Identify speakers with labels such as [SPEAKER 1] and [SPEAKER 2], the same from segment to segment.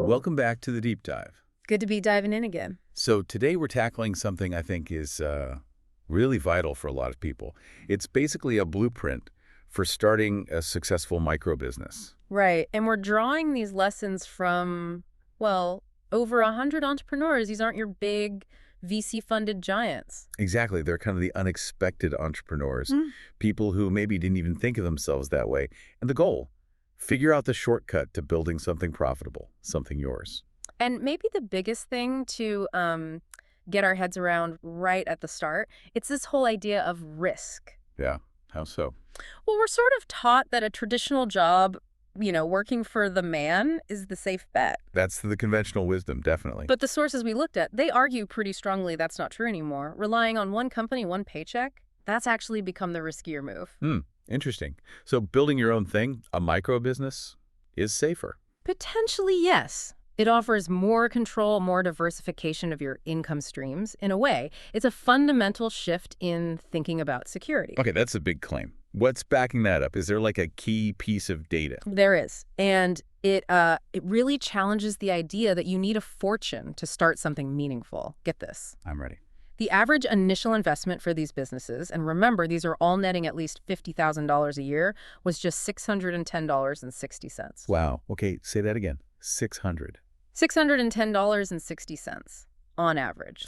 [SPEAKER 1] Welcome back to the Deep Dive.
[SPEAKER 2] Good to be diving in again.
[SPEAKER 1] So today we're tackling something I think is really vital for a lot of people. It's basically a blueprint for starting a successful micro business.
[SPEAKER 2] Right. And we're drawing these lessons from, well, over 100 entrepreneurs. These aren't your big VC-funded giants.
[SPEAKER 1] Exactly. They're kind of the unexpected entrepreneurs, people who maybe didn't even think of themselves that way. And the goal, figure out the shortcut to building something profitable, something yours.
[SPEAKER 2] And maybe the biggest thing to get our heads around right at the start, it's this whole idea of risk.
[SPEAKER 1] Yeah. How so?
[SPEAKER 2] Well, we're sort of taught that a traditional job, working for the man is the safe bet.
[SPEAKER 1] That's the conventional wisdom, definitely.
[SPEAKER 2] But the sources we looked at, they argue pretty strongly that's not true anymore. Relying on one company, one paycheck, that's actually become the riskier move.
[SPEAKER 1] Interesting. So building your own thing, a micro business, is safer.
[SPEAKER 2] Potentially, yes. It offers more control, more diversification of your income streams. In a way, it's a fundamental shift in thinking about security.
[SPEAKER 1] Okay, that's a big claim. What's backing that up? Is there like a key piece of data?
[SPEAKER 2] There is. And it really challenges the idea that you need a fortune to start something meaningful. Get this.
[SPEAKER 1] I'm ready.
[SPEAKER 2] The average initial investment for these businesses, and remember, these are all netting at least $50,000 a year, was just $610.60.
[SPEAKER 1] Wow. Okay, say that again. 600.
[SPEAKER 2] $610.60 on average.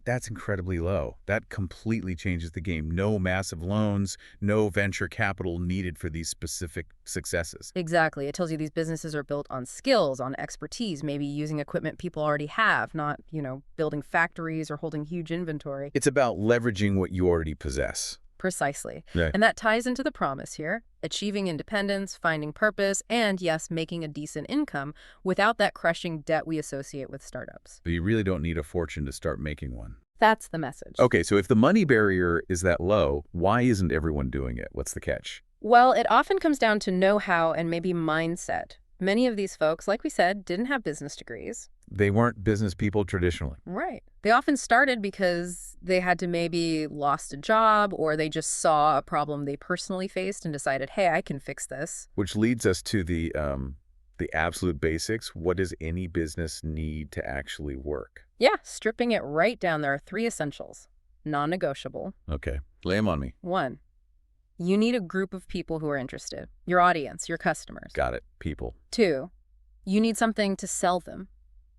[SPEAKER 1] That's incredibly low. That completely changes the game. No massive loans, no venture capital needed for these specific successes.
[SPEAKER 2] Exactly. It tells you these businesses are built on skills, on expertise, maybe using equipment people already have, not, building factories or holding huge inventory.
[SPEAKER 1] It's about leveraging what you already possess.
[SPEAKER 2] Precisely.
[SPEAKER 1] Right.
[SPEAKER 2] And that ties into the promise here, achieving independence, finding purpose, and yes, making a decent income without that crushing debt we associate with startups.
[SPEAKER 1] But you really don't need a fortune to start making one.
[SPEAKER 2] That's the message.
[SPEAKER 1] Okay, so if the money barrier is that low, why isn't everyone doing it? What's the catch?
[SPEAKER 2] Well, it often comes down to know-how and maybe mindset. Many of these folks, like we said, didn't have business degrees.
[SPEAKER 1] They weren't business people traditionally.
[SPEAKER 2] Right. They often started because they had to maybe lost a job or they just saw a problem they personally faced and decided, hey, I can fix this.
[SPEAKER 1] Which leads us to the absolute basics. What does any business need to actually work?
[SPEAKER 2] Yeah, stripping it right down, there are 3 essentials. Non-negotiable.
[SPEAKER 1] Okay, lay them on me.
[SPEAKER 2] 1, you need a group of people who are interested. Your audience, your customers.
[SPEAKER 1] Got it, people.
[SPEAKER 2] 2, you need something to sell them.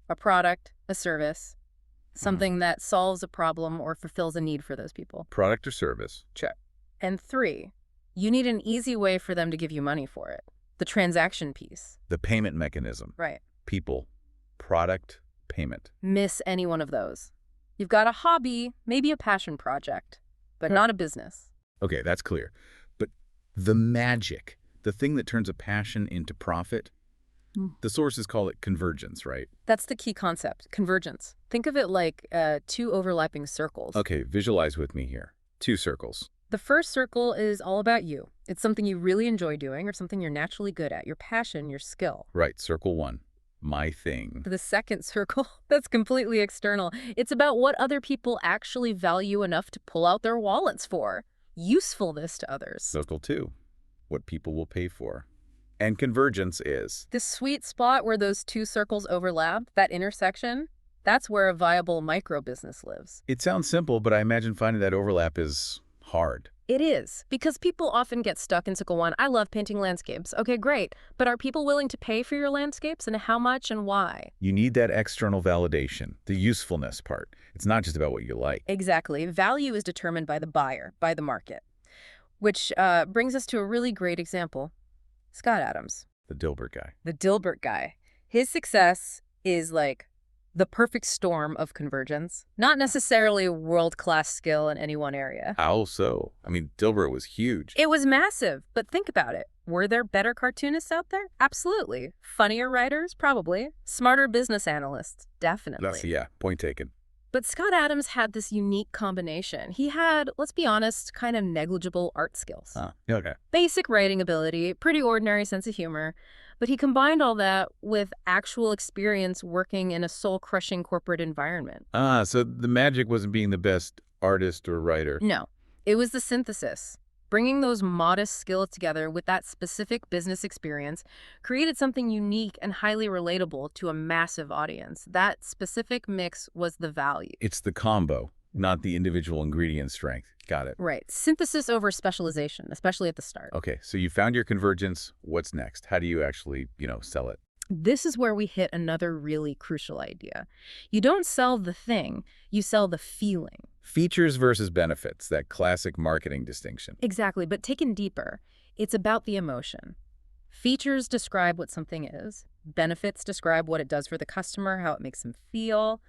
[SPEAKER 2] A product, a service, something that solves a problem or fulfills a need for those people.
[SPEAKER 1] Product or service. Check.
[SPEAKER 2] And 3, you need an easy way for them to give you money for it. The transaction piece.
[SPEAKER 1] The payment mechanism.
[SPEAKER 2] Right.
[SPEAKER 1] People, product, payment.
[SPEAKER 2] Miss any one of those. You've got a hobby, maybe a passion project, but not a business.
[SPEAKER 1] Okay, that's clear. But the magic, the thing that turns a passion into profit, the sources call it convergence, right?
[SPEAKER 2] That's the key concept, convergence. Think of it like 2 overlapping circles.
[SPEAKER 1] Okay, visualize with me here. 2 circles.
[SPEAKER 2] The first circle is all about you. It's something you really enjoy doing or something you're naturally good at, your passion, your skill.
[SPEAKER 1] Right, circle 1. My thing.
[SPEAKER 2] The second circle, that's completely external. It's about what other people actually value enough to pull out their wallets for. Usefulness to others.
[SPEAKER 1] Circle 2. What people will pay for. And convergence is?
[SPEAKER 2] The sweet spot where those 2 circles overlap, that intersection, that's where a viable micro business lives.
[SPEAKER 1] It sounds simple, but I imagine finding that overlap is hard.
[SPEAKER 2] It is, because people often get stuck in cycle 1. I love painting landscapes. Okay, great. But are people willing to pay for your landscapes, and how much and why?
[SPEAKER 1] You need that external validation, the usefulness part. It's not just about what you like.
[SPEAKER 2] Exactly. Value is determined by the buyer, by the market. Which brings us to a really great example. Scott Adams.
[SPEAKER 1] The Dilbert guy.
[SPEAKER 2] The Dilbert guy. His success is like the perfect storm of convergence, not necessarily world-class skill in any one area.
[SPEAKER 1] How so? I mean, Dilbert was huge.
[SPEAKER 2] It was massive, but think about it. Were there better cartoonists out there? Absolutely. Funnier writers? Probably. Smarter business analysts? Definitely.
[SPEAKER 1] Yeah, point taken.
[SPEAKER 2] But Scott Adams had this unique combination. He had, let's be honest, kind of negligible art skills.
[SPEAKER 1] Okay.
[SPEAKER 2] Basic writing ability, pretty ordinary sense of humor. But he combined all that with actual experience working in a soul-crushing corporate environment.
[SPEAKER 1] So the magic wasn't being the best artist or writer.
[SPEAKER 2] No, it was the synthesis. Bringing those modest skills together with that specific business experience created something unique and highly relatable to a massive audience. That specific mix was the value.
[SPEAKER 1] It's the combo, not the individual ingredient strength. Got it.
[SPEAKER 2] Right. Synthesis over specialization, especially at the start.
[SPEAKER 1] Okay, so you found your convergence. What's next? How do you actually, sell it?
[SPEAKER 2] This is where we hit another really crucial idea. You don't sell the thing, you sell the feeling.
[SPEAKER 1] Features versus benefits, that classic marketing distinction.
[SPEAKER 2] Exactly, but taken deeper, it's about the emotion. Features describe what something is. Benefits describe what it does for the customer, how it makes them feel.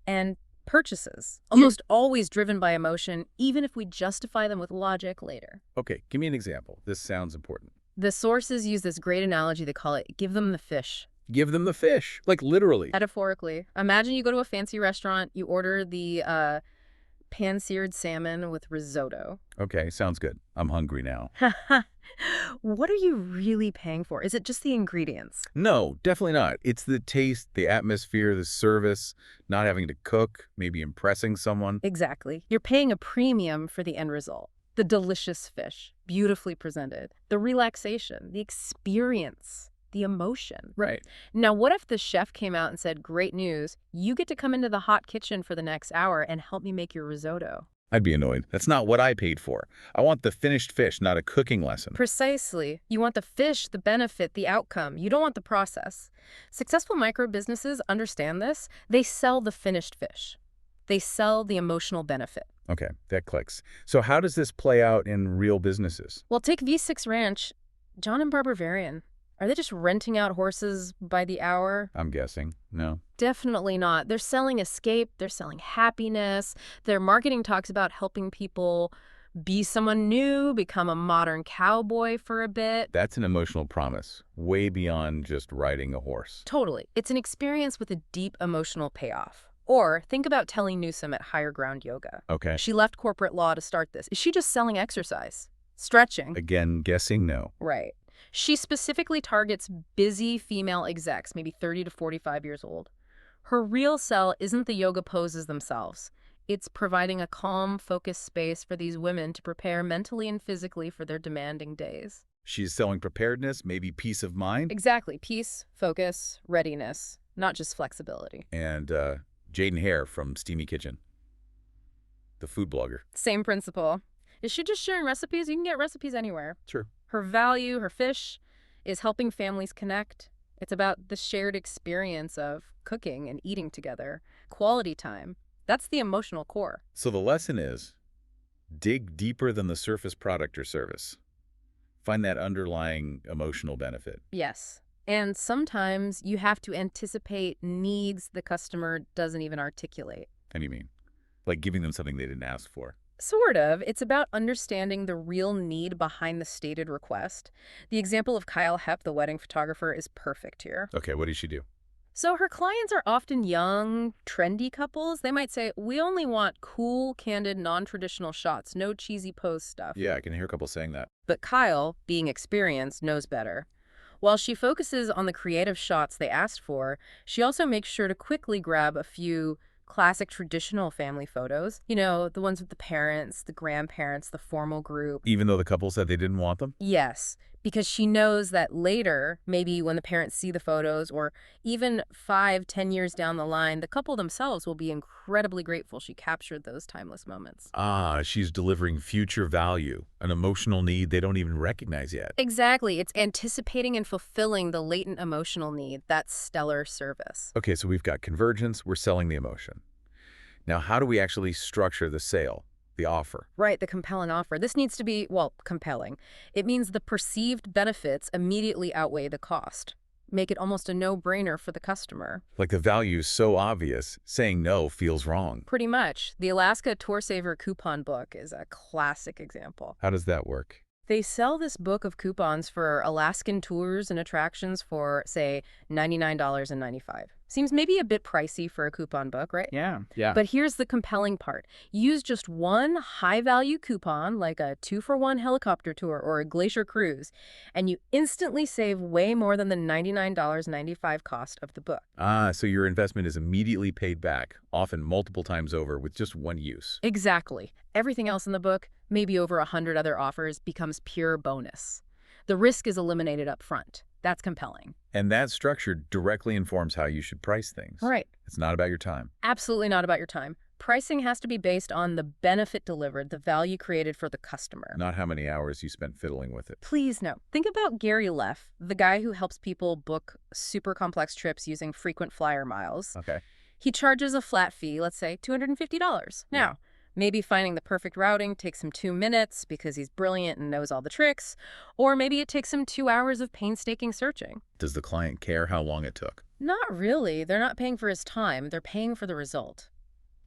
[SPEAKER 2] And purchases, almost always driven by emotion, even if we justify them with logic later.
[SPEAKER 1] Okay, give me an example. This sounds important.
[SPEAKER 2] The sources use this great analogy. They call it, give them the fish.
[SPEAKER 1] Give them the fish, like literally.
[SPEAKER 2] Metaphorically. Imagine you go to a fancy restaurant, you order the pan-seared salmon with risotto.
[SPEAKER 1] Okay, sounds good. I'm hungry now.
[SPEAKER 2] What are you really paying for? Is it just the ingredients?
[SPEAKER 1] No, definitely not. It's the taste, the atmosphere, the service, not having to cook, maybe impressing someone.
[SPEAKER 2] Exactly. You're paying a premium for the end result. The delicious fish, beautifully presented, the relaxation, the experience, the emotion.
[SPEAKER 1] Right.
[SPEAKER 2] Now, what if the chef came out and said, great news, you get to come into the hot kitchen for the next hour and help me make your risotto?
[SPEAKER 1] I'd be annoyed. That's not what I paid for. I want the finished fish, not a cooking lesson.
[SPEAKER 2] Precisely. You want the fish, the benefit, the outcome. You don't want the process. Successful micro businesses understand this. They sell the finished fish. They sell the emotional benefit.
[SPEAKER 1] Okay, that clicks. So how does this play out in real businesses?
[SPEAKER 2] Well, take V6 Ranch, John and Barbara Varian. Are they just renting out horses by the hour?
[SPEAKER 1] I'm guessing. No.
[SPEAKER 2] Definitely not. They're selling escape. They're selling happiness. Their marketing talks about helping people be someone new, become a modern cowboy for a bit.
[SPEAKER 1] That's an emotional promise, way beyond just riding a horse.
[SPEAKER 2] Totally. It's an experience with a deep emotional payoff. Or think about Telly Newsom at Higher Ground Yoga.
[SPEAKER 1] Okay.
[SPEAKER 2] She left corporate law to start this. Is she just selling exercise? Stretching?
[SPEAKER 1] Again, guessing no.
[SPEAKER 2] Right. She specifically targets busy female execs, maybe 30 to 45 years old. Her real sell isn't the yoga poses themselves. It's providing a calm, focused space for these women to prepare mentally and physically for their demanding days.
[SPEAKER 1] She's selling preparedness, maybe peace of mind.
[SPEAKER 2] Exactly. Peace, focus, readiness, not just flexibility.
[SPEAKER 1] And Jaden Hare from Steamy Kitchen, the food blogger.
[SPEAKER 2] Same principle. Is she just sharing recipes? You can get recipes anywhere.
[SPEAKER 1] True.
[SPEAKER 2] Her value, her fish, is helping families connect. It's about the shared experience of cooking and eating together, quality time. That's the emotional core.
[SPEAKER 1] So the lesson is, dig deeper than the surface product or service. Find that underlying emotional benefit.
[SPEAKER 2] Yes. And sometimes you have to anticipate needs the customer doesn't even articulate.
[SPEAKER 1] What do you mean? Like giving them something they didn't ask for.
[SPEAKER 2] Sort of. It's about understanding the real need behind the stated request. The example of Kyle Hepp, the wedding photographer, is perfect here.
[SPEAKER 1] Okay, what did she do?
[SPEAKER 2] So her clients are often young, trendy couples. They might say, we only want cool, candid, non-traditional shots, no cheesy pose stuff.
[SPEAKER 1] Yeah, I can hear a couple saying that.
[SPEAKER 2] But Kyle, being experienced, knows better. While she focuses on the creative shots they asked for, she also makes sure to quickly grab a few classic traditional family photos. You know, the ones with the parents, the grandparents, the formal group.
[SPEAKER 1] Even though the couple said they didn't want them?
[SPEAKER 2] Yes, because she knows that later, maybe when the parents see the photos, or even 5-10 years down the line, the couple themselves will be incredibly grateful she captured those timeless moments.
[SPEAKER 1] Ah, she's delivering future value, an emotional need they don't even recognize yet.
[SPEAKER 2] Exactly. It's anticipating and fulfilling the latent emotional need. That's stellar service.
[SPEAKER 1] Okay, so we've got convergence, we're selling the emotion. Now, how do we actually structure the sale, the offer?
[SPEAKER 2] Right, the compelling offer. This needs to be, well, compelling. It means the perceived benefits immediately outweigh the cost. Make it almost a no-brainer for the customer.
[SPEAKER 1] Like the value is so obvious, saying no feels wrong.
[SPEAKER 2] Pretty much. The Alaska Tour Saver coupon book is a classic example.
[SPEAKER 1] How does that work?
[SPEAKER 2] They sell this book of coupons for Alaskan tours and attractions for, say, $99.95. Seems maybe a bit pricey for a coupon book, right?
[SPEAKER 3] Yeah, yeah.
[SPEAKER 2] But here's the compelling part. Use just one high-value coupon, like a 2-for-1 helicopter tour or a glacier cruise, and you instantly save way more than the $99.95 cost of the book.
[SPEAKER 1] So your investment is immediately paid back, often multiple times over, with just one use.
[SPEAKER 2] Exactly. Everything else in the book, maybe over 100 other offers, becomes pure bonus. The risk is eliminated up front. That's compelling.
[SPEAKER 1] And that structure directly informs how you should price things.
[SPEAKER 2] Right.
[SPEAKER 1] It's not about your time.
[SPEAKER 2] Absolutely not about your time. Pricing has to be based on the benefit delivered, the value created for the customer.
[SPEAKER 1] Not how many hours you spent fiddling with it.
[SPEAKER 2] Please no. Think about Gary Leff, the guy who helps people book super complex trips using frequent flyer miles.
[SPEAKER 1] Okay.
[SPEAKER 2] He charges a flat fee, let's say $250. Now, maybe finding the perfect routing takes him 2 minutes because he's brilliant and knows all the tricks, or maybe it takes him 2 hours of painstaking searching.
[SPEAKER 1] Does the client care how long it took?
[SPEAKER 2] Not really. They're not paying for his time. They're paying for the result.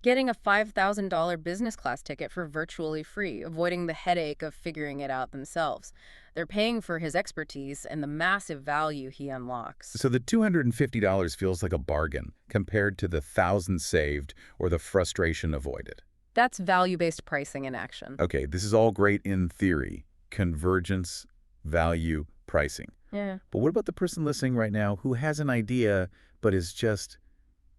[SPEAKER 2] Getting a $5,000 business class ticket for virtually free, avoiding the headache of figuring it out themselves. They're paying for his expertise and the massive value he unlocks.
[SPEAKER 1] So the $250 feels like a bargain compared to the $1,000 saved or the frustration avoided.
[SPEAKER 2] That's value-based pricing in action.
[SPEAKER 1] Okay, this is all great in theory. Convergence, value, pricing.
[SPEAKER 2] Yeah.
[SPEAKER 1] But what about the person listening right now who has an idea but is just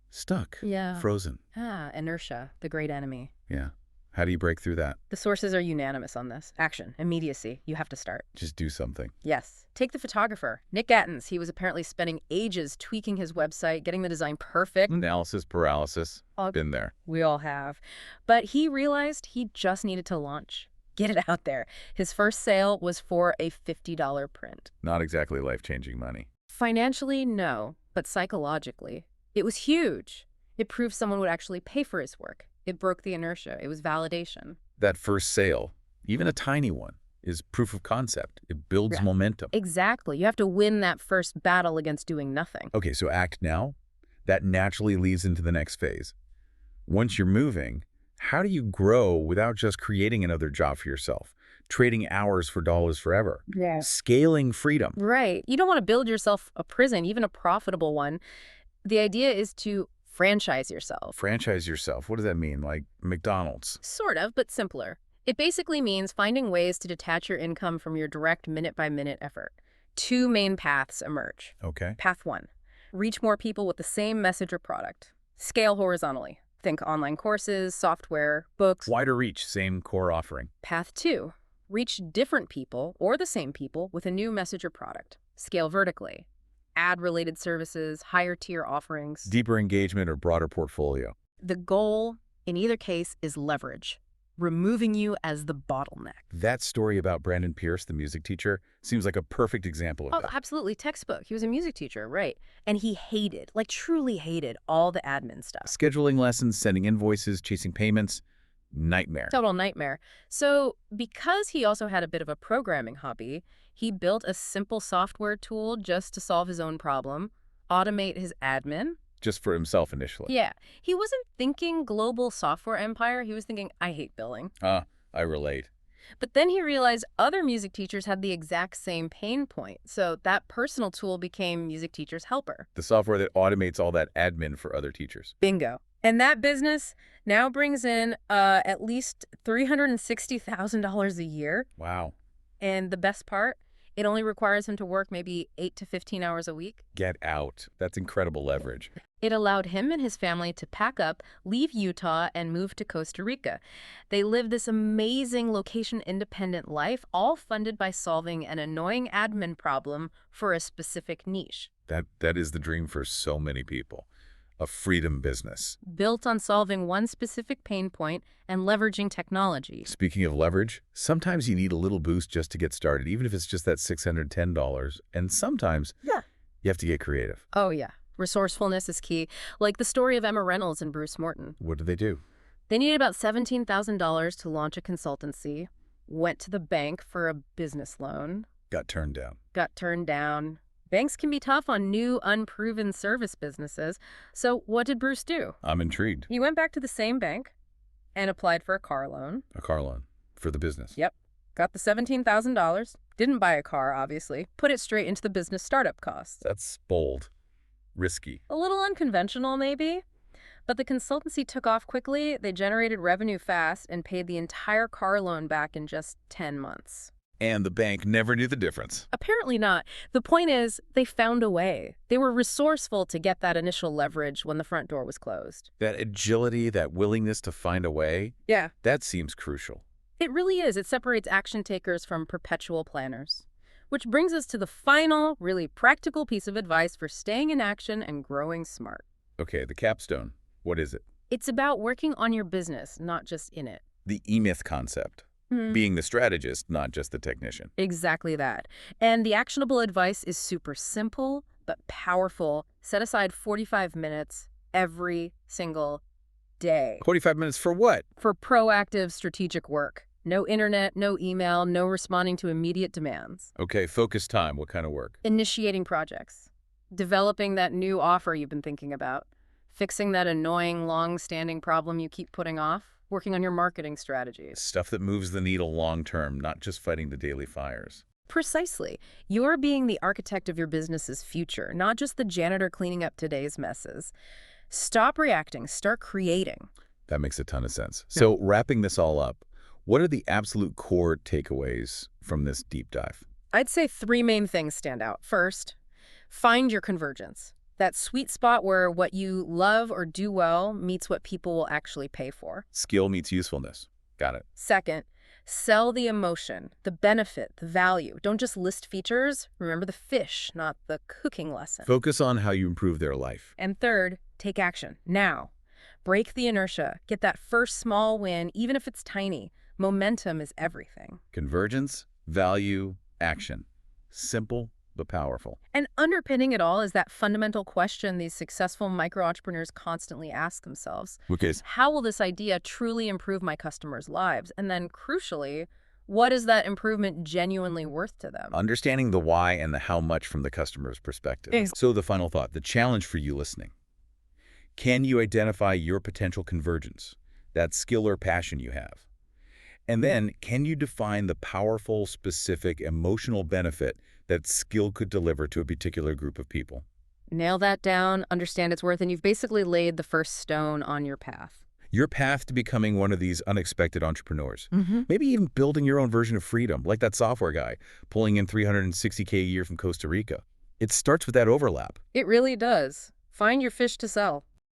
[SPEAKER 1] stuck, frozen?
[SPEAKER 2] Inertia, the great enemy.
[SPEAKER 1] Yeah. How do you break through that?
[SPEAKER 2] The sources are unanimous on this. Action, immediacy. You have to start.
[SPEAKER 1] Just do something.
[SPEAKER 2] Yes. Take the photographer, Nick Gattens. He was apparently spending ages tweaking his website, getting the design perfect.
[SPEAKER 1] Analysis paralysis. Been there.
[SPEAKER 2] We all have. But he realized he just needed to launch. Get it out there. His first sale was for a $50 print.
[SPEAKER 1] Not exactly life-changing money.
[SPEAKER 2] Financially, no. But psychologically, it was huge. It proved someone would actually pay for his work. It broke the inertia. It was validation.
[SPEAKER 1] That first sale, even a tiny one, is proof of concept. It builds momentum.
[SPEAKER 2] Exactly. You have to win that first battle against doing nothing.
[SPEAKER 1] Okay, so act now. That naturally leads into the next phase. Once you're moving, how do you grow without just creating another job for yourself? Trading hours for dollars forever.
[SPEAKER 2] Yeah.
[SPEAKER 1] Scaling freedom.
[SPEAKER 2] Right. You don't want to build yourself a prison, even a profitable one. The idea is to franchise yourself.
[SPEAKER 1] Franchise yourself. What does that mean? Like McDonald's?
[SPEAKER 2] Sort of, but simpler. It basically means finding ways to detach your income from your direct minute-by-minute effort. 2 main paths emerge.
[SPEAKER 1] Okay.
[SPEAKER 2] Path 1. Reach more people with the same message or product. Scale horizontally. Think online courses, software, books.
[SPEAKER 1] Wider reach, same core offering.
[SPEAKER 2] Path 2. Reach different people or the same people with a new message or product. Scale vertically. Ad-related services, higher-tier offerings.
[SPEAKER 1] Deeper engagement or broader portfolio.
[SPEAKER 2] The goal, in either case, is leverage, removing you as the bottleneck.
[SPEAKER 1] That story about Brandon Pierce, the music teacher, seems like a perfect example of that.
[SPEAKER 2] Absolutely. Textbook. He was a music teacher, right. And he hated, like truly hated, all the admin stuff.
[SPEAKER 1] Scheduling lessons, sending invoices, chasing payments. Nightmare.
[SPEAKER 2] Total nightmare. So because he also had a bit of a programming hobby, he built a simple software tool just to solve his own problem, automate his admin.
[SPEAKER 1] Just for himself initially.
[SPEAKER 2] Yeah. He wasn't thinking global software empire. He was thinking, I hate billing.
[SPEAKER 1] I relate.
[SPEAKER 2] But then he realized other music teachers had the exact same pain point. So that personal tool became Music Teacher's Helper.
[SPEAKER 1] The software that automates all that admin for other teachers.
[SPEAKER 2] Bingo. And that business now brings in at least $360,000 a year.
[SPEAKER 1] Wow.
[SPEAKER 2] And the best part, it only requires him to work maybe 8 to 15 hours a week.
[SPEAKER 1] Get out. That's incredible leverage.
[SPEAKER 2] It allowed him and his family to pack up, leave Utah, and move to Costa Rica. They live this amazing location-independent life, all funded by solving an annoying admin problem for a specific niche.
[SPEAKER 1] That is the dream for so many people. A freedom business.
[SPEAKER 2] Built on solving one specific pain point and leveraging technology.
[SPEAKER 1] Speaking of leverage, sometimes you need a little boost just to get started, even if it's just that $610. And sometimes you have to get creative.
[SPEAKER 2] Oh, yeah. Resourcefulness is key. Like the story of Emma Reynolds and Bruce Morton.
[SPEAKER 1] What did they do?
[SPEAKER 2] They needed about $17,000 to launch a consultancy, went to the bank for a business loan.
[SPEAKER 1] Got turned down.
[SPEAKER 2] Got turned down. Banks can be tough on new, unproven service businesses. So what did Bruce do?
[SPEAKER 1] I'm intrigued.
[SPEAKER 2] He went back to the same bank and applied for a car loan.
[SPEAKER 1] A car loan for the business.
[SPEAKER 2] Yep. Got the $17,000. Didn't buy a car, obviously. Put it straight into the business startup costs.
[SPEAKER 1] That's bold. Risky.
[SPEAKER 2] A little unconventional, maybe. But the consultancy took off quickly, they generated revenue fast, and paid the entire car loan back in just 10 months.
[SPEAKER 1] And the bank never knew the difference.
[SPEAKER 2] Apparently not. The point is, they found a way. They were resourceful to get that initial leverage when the front door was closed.
[SPEAKER 1] That agility, that willingness to find a way,
[SPEAKER 2] Yeah.
[SPEAKER 1] that seems crucial.
[SPEAKER 2] It really is. It separates action takers from perpetual planners. Which brings us to the final, really practical piece of advice for staying in action and growing smart.
[SPEAKER 1] Okay, the capstone. What is it?
[SPEAKER 2] It's about working on your business, not just in it.
[SPEAKER 1] The E-Myth concept. Being the strategist, not just the technician.
[SPEAKER 2] Exactly that. And the actionable advice is super simple, but powerful. Set aside 45 minutes every single day.
[SPEAKER 1] 45 minutes for what?
[SPEAKER 2] For proactive strategic work. No internet, no email, no responding to immediate demands.
[SPEAKER 1] Okay, focus time. What kind of work?
[SPEAKER 2] Initiating projects. Developing that new offer you've been thinking about. Fixing that annoying, long-standing problem you keep putting off. Working on your marketing strategies.
[SPEAKER 1] Stuff that moves the needle long-term, not just fighting the daily fires.
[SPEAKER 2] Precisely. You're being the architect of your business's future, not just the janitor cleaning up today's messes. Stop reacting. Start creating.
[SPEAKER 1] That makes a ton of sense. So wrapping this all up, what are the absolute core takeaways from this deep dive?
[SPEAKER 2] I'd say 3 main things stand out. First, find your convergence. That sweet spot where what you love or do well meets what people will actually pay for.
[SPEAKER 1] Skill meets usefulness. Got it.
[SPEAKER 2] Second, sell the emotion, the benefit, the value. Don't just list features. Remember the fish, not the cooking lesson.
[SPEAKER 1] Focus on how you improve their life.
[SPEAKER 2] And third, take action now. Break the inertia. Get that first small win, even if it's tiny. Momentum is everything.
[SPEAKER 1] Convergence, value, action. Simple, but powerful.
[SPEAKER 2] And underpinning it all is that fundamental question these successful micro-entrepreneurs constantly ask themselves.
[SPEAKER 1] Okay.
[SPEAKER 2] How will this idea truly improve my customers' lives? And then, crucially, what is that improvement genuinely worth to them?
[SPEAKER 1] Understanding the why and the how much from the customer's perspective. So the final thought, the challenge for you listening. Can you identify your potential convergence, that skill or passion you have? And then, can you define the powerful, specific, emotional benefit that skill could deliver to a particular group of people?
[SPEAKER 2] Nail that down, understand its worth, and you've basically laid the first stone on your path.
[SPEAKER 1] Your path to becoming one of these unexpected entrepreneurs. Maybe even building your own version of freedom, like that software guy, pulling in $360K a year from Costa Rica. It starts with that overlap.
[SPEAKER 2] It really does. Find your fish to sell.